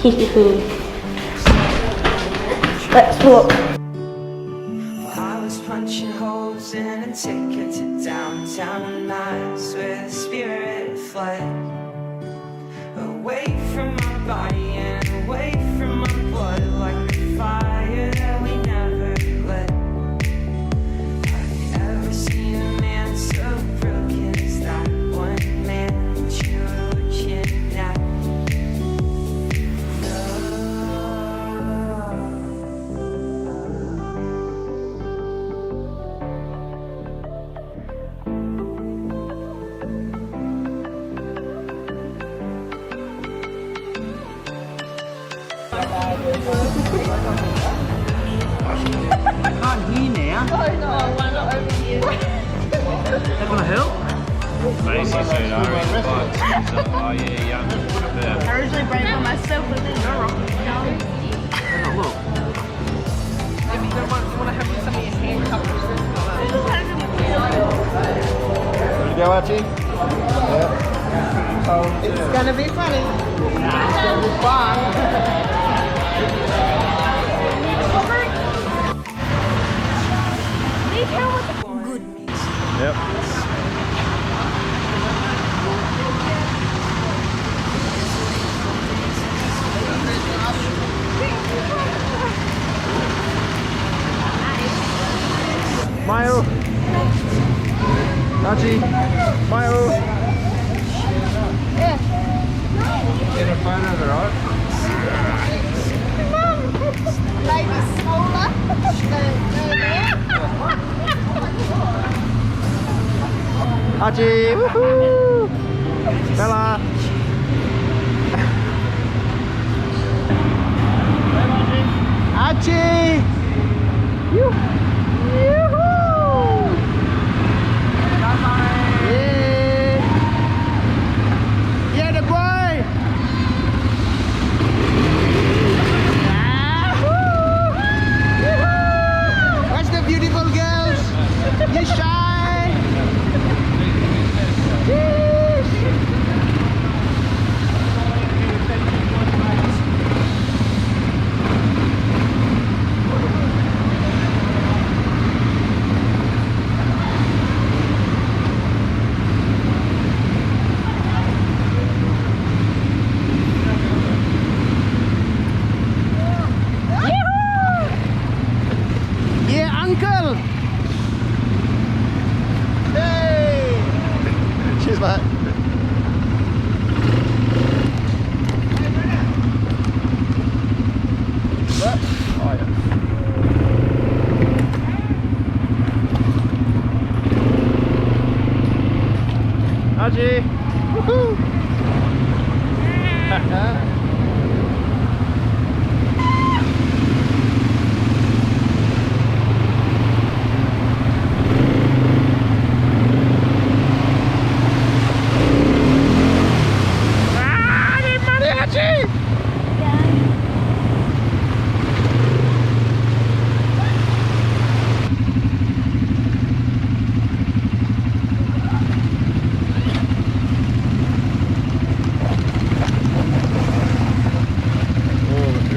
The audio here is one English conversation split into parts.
Let's walk. I was punching holes in a ticket to downtown nights where the spirit fled away from my body and away from my blood, like a fire that we never lit. Have you ever seen a man so broken as that one man that you were looking at? Macy said, I reckon bucks. He's like, oh yeah, young. Yeah. I originally brought it for myself, but then you're wrong. Look. Maybe you want to have some of your hand cups. Ready to go, Archie? Yeah. It's gonna be funny. It's gonna be fun. Yep. Mayo. Archie. Mayo. Get a photo of the right? Maybe smaller. Archie. Woohoo! Bella. Archie. Yeah, the boy! Watch the beautiful girls! You shy! Uncle! Hey! Cheers, mate. What? Oh, yeah. Archie! Woohoo!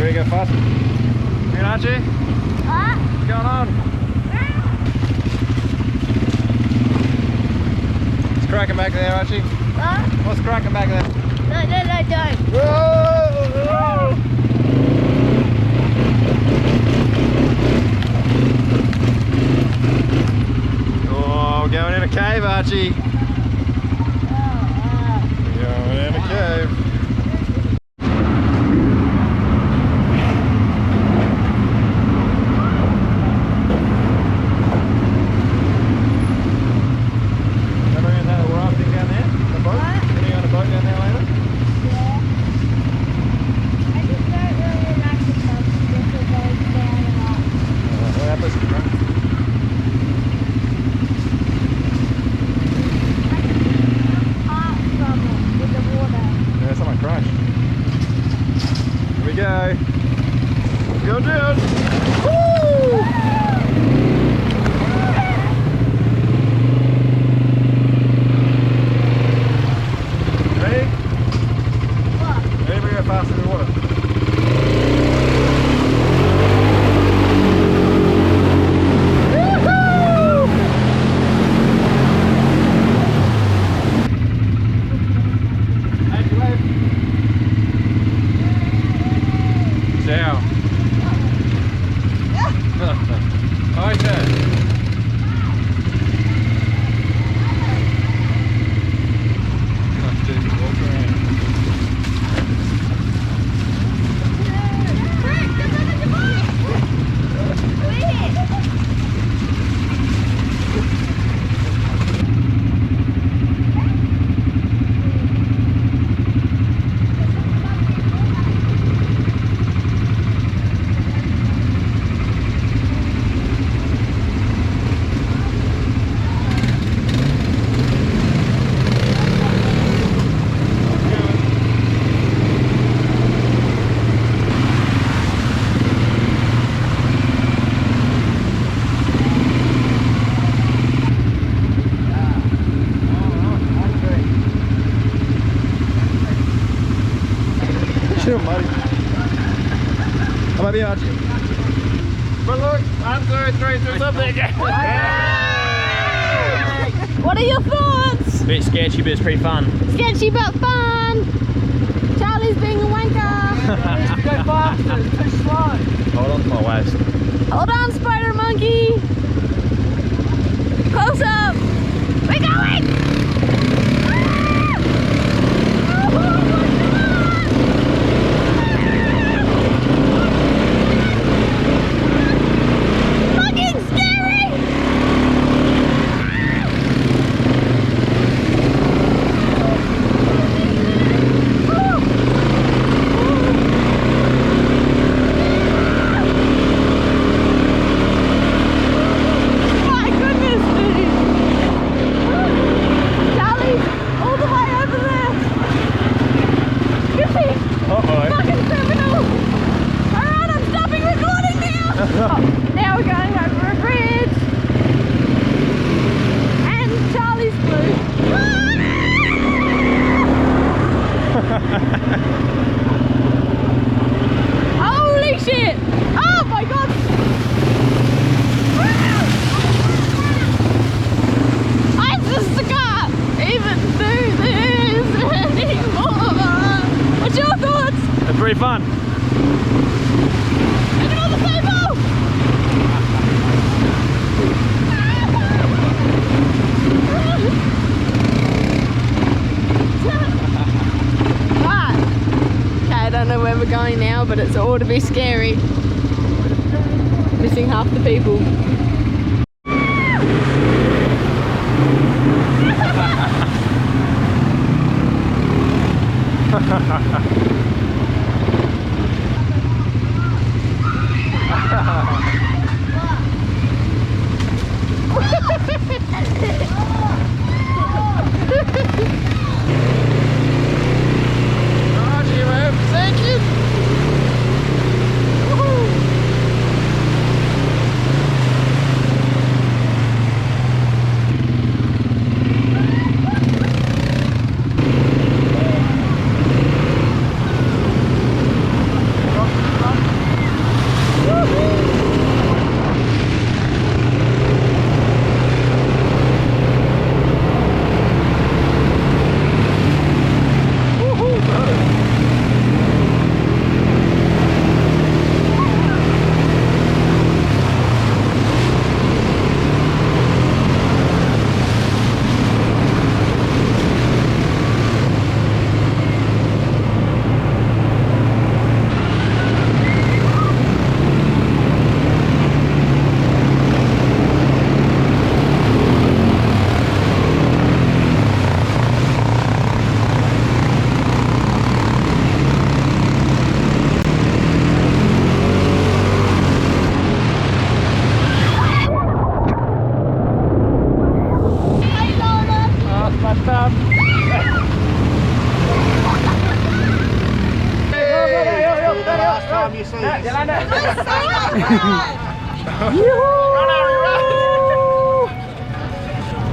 Go fast. Here, Archie. What's going on? What's cracking back there, Archie? What's cracking back there? No, don't. Whoa! Oh, we're going in a cave, Archie. We're going in a cave. Too muddy. How about you, Archie? But look, 1, 2, 3, do something. What are your thoughts? A bit sketchy, but it's pretty fun. Sketchy but fun. Charlie's being a wanker. Go faster, it's too slow. Hold on to my waist. Hold on, spider monkey. Close up. We're going. Ah! Oh my God. Fucking scary. My goodness, dude. Charlie, all the way over there. Goofy, fucking criminal. Alright, I'm stopping recording now. Now we're going over a bridge. And Charlie's blue. Holy shit! Oh my god! I just can't even do this anymore. What's your thoughts? It's pretty fun. Look at all the people! Right. Okay, I don't know where we're going now, but it's all to be scary. Missing half the people.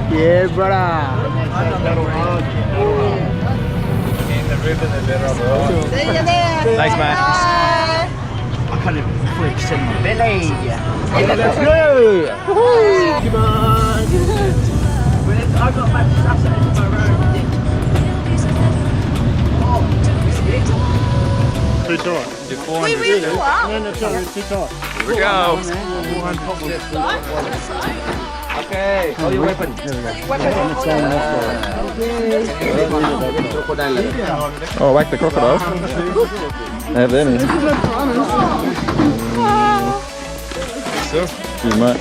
Yeah, brother. Thanks, man. I kind of flicks in my belly. Let's go. Come on. I got back to Saturday to my room. Too tight. We will go up. No, sorry, it's too tight. Here we go. Okay, hold your weapon. Oh, whack the crocodile. Have them in. You might.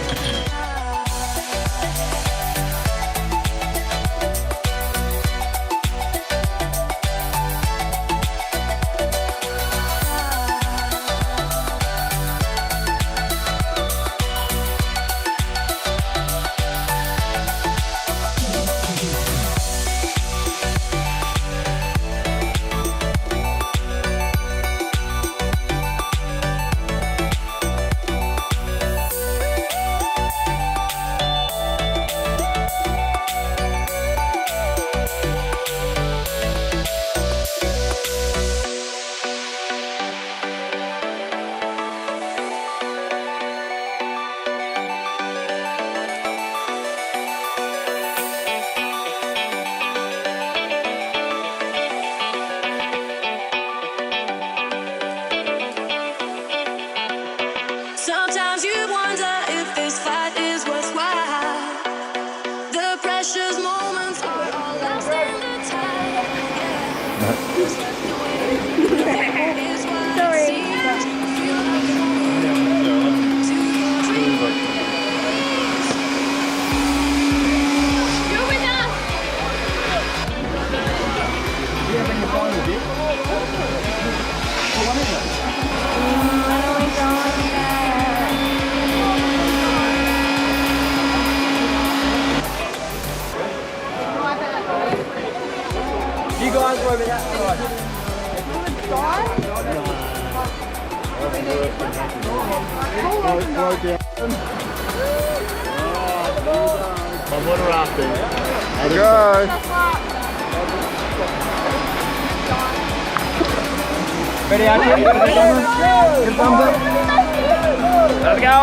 You guys were over that side. I'm water rafting. Let's go. Ready, Archie? Good thumbs up. Let's go.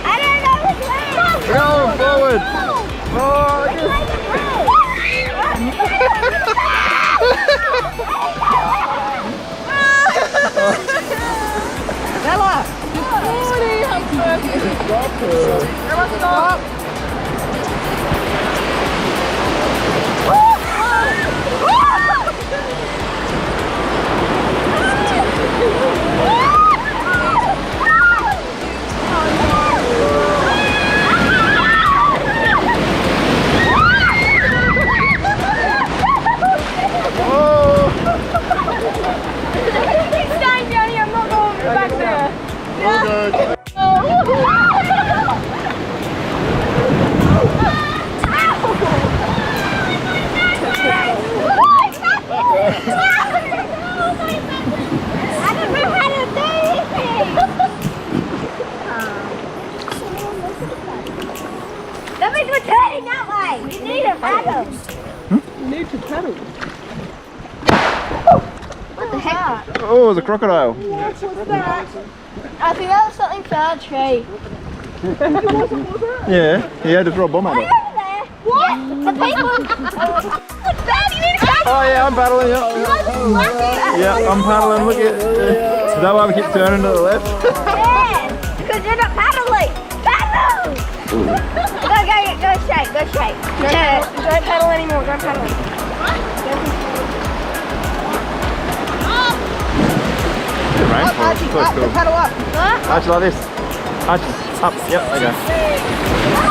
I don't know which way. Go forward. Oh, Bella! Morning, Everyone stop! Staying down here, I'm not going back there. all good. I don't know how to do anything. That means we're turning that way. You need a paddle. You need to pedal. What the heck? Oh, there's a crocodile. I think that was something for our tree. Yeah, he had to throw a bomb at Over it. there. What? The people. Dad, you need a paddle. Oh yeah, I'm paddling. You Yeah, guys are lucky. yeah, I'm paddling. Look at. Is that why we keep turning to the left? Yeah, because you're not paddling. Paddle! Go straight, go straight. No, don't paddle anymore, don't paddle. It rains for us. Archie, So up, cool. paddle up. Archie, like this. Archie, up. Yep, okay.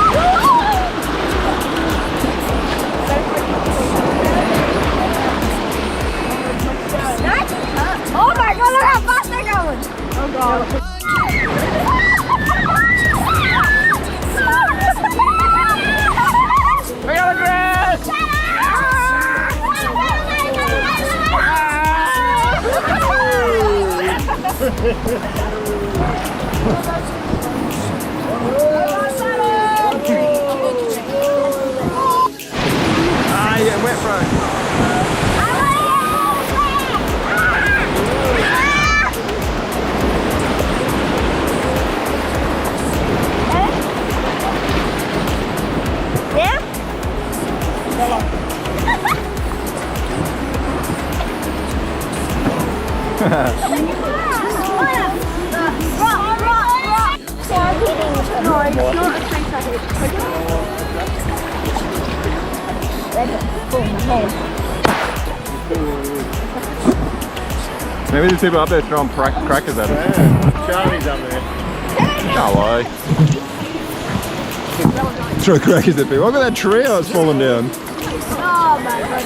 Oh my god, look how fast they're going! Oh god. We got a grass! Ah, you get wet, bro. Maybe these people up there throwing crackers at us. Charlie's up there. Hello. Throw crackers at people. Look at that tree that's falling down. Oh my god,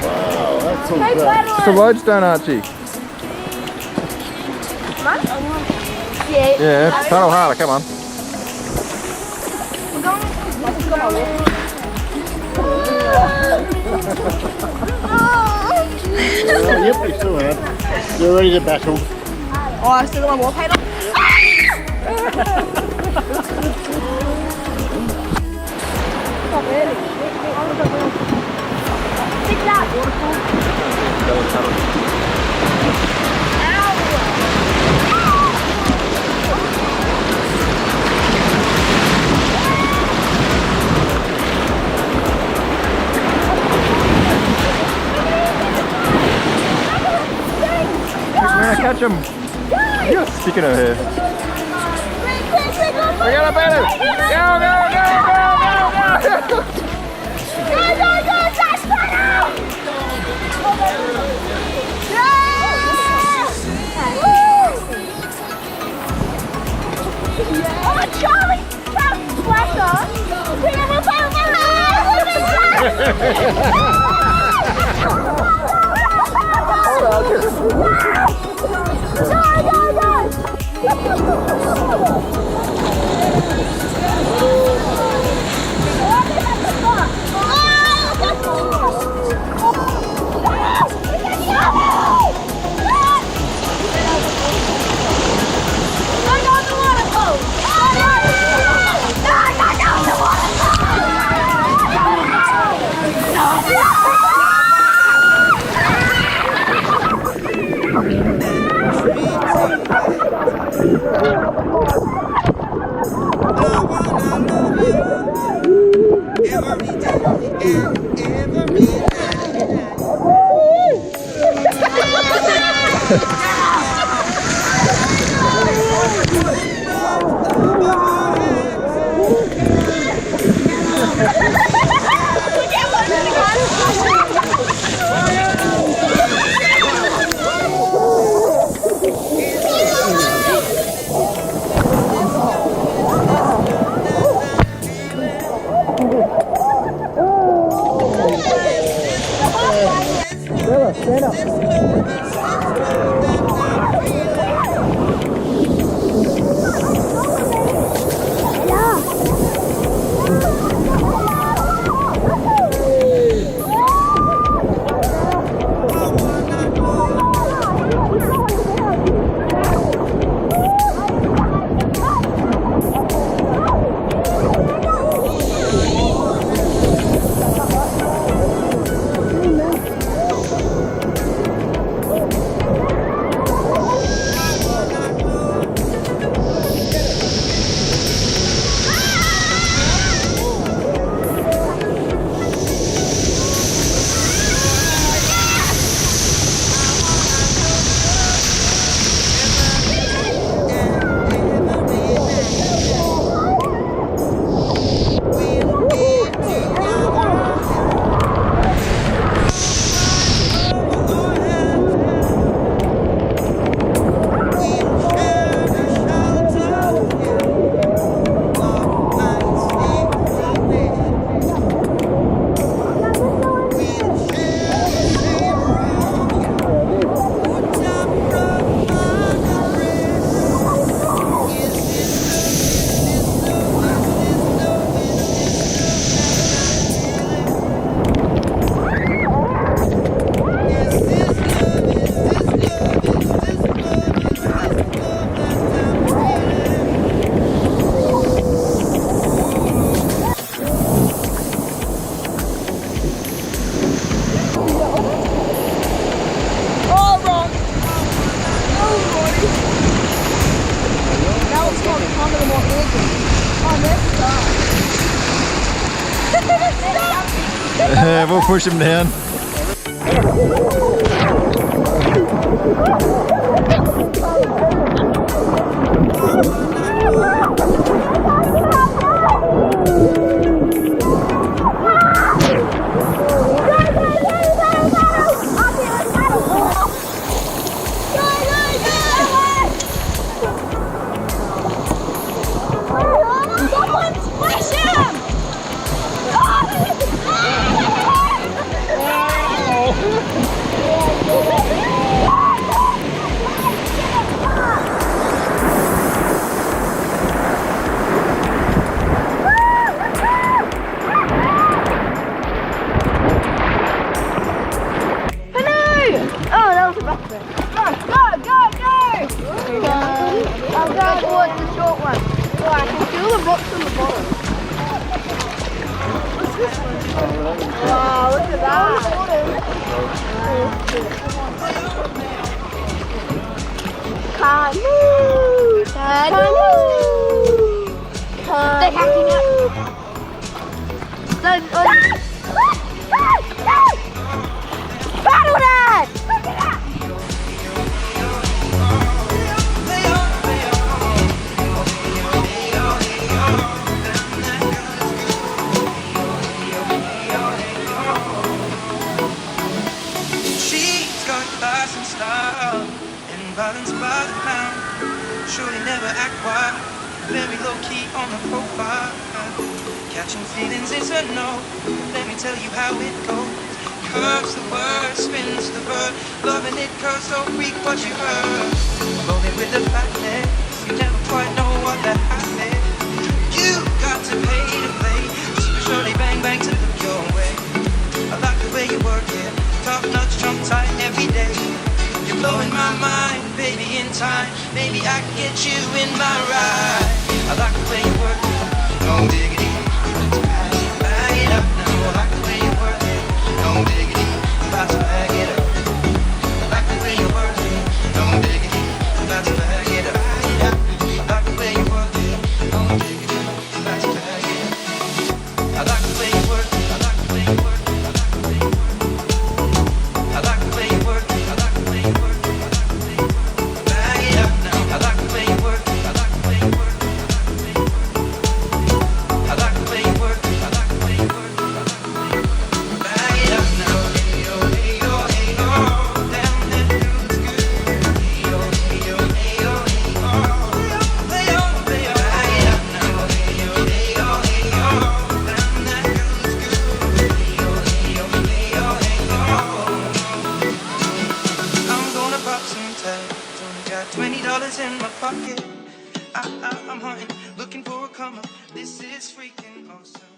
Oh, that's all Hey, great. It's a lodestone, Archie. Yeah. Yeah, paddle harder, come on. Yep, we still have. You're ready to battle. Oh, I still got one more paddle. We're gonna catch him. You're sticking her hair. We got a better. Go, go, go, go, go. We'll push him down. Wow, look at that. Canoe. Canoe. They're hacking up. Paddle that! Look at that! She's got class and style and balance by the pound. Surely never act wild, very low key on the profile. Catching feelings is a no. Let me tell you how it goes. Curves the word, spins the verb. Loving it curves, so freak what you heard. Rolling with the fatness, you never quite know what the half is. You got to pay to play. Surely bang bang to look your way. I like the way you work it. Top notch, trump tight every day. You're blowing my mind, baby, in time. Maybe I can get you in my ride. I like the way you work it. No diggity. Bag it up now. I like the way you work it. No diggity. About to bag it up. I like the way you work it. No diggity. About to bag it up. I like the way you work it. No diggity. About to bag it up. I like the way you work it. I like the way you work it. I like the way you work it. I like the way you work it. I like the way you work it. Bag it up now. I like the way you work it. I like the way you work it. I like the way you work it. I like the way you work it. I like the way you work it. Bag it up now. Hey yo, hey yo, hey yo. Damn, that feels good. Hey yo, hey yo, hey yo, hey yo. Hey yo, hey yo. Bag it up now. Hey yo, hey yo, hey yo. Damn, that feels good. Hey yo, hey yo, hey yo, hey yo. I'm gonna pop some tags. Only got $20 in my pocket. I'm hunting, looking for a come up. This is freaking awesome.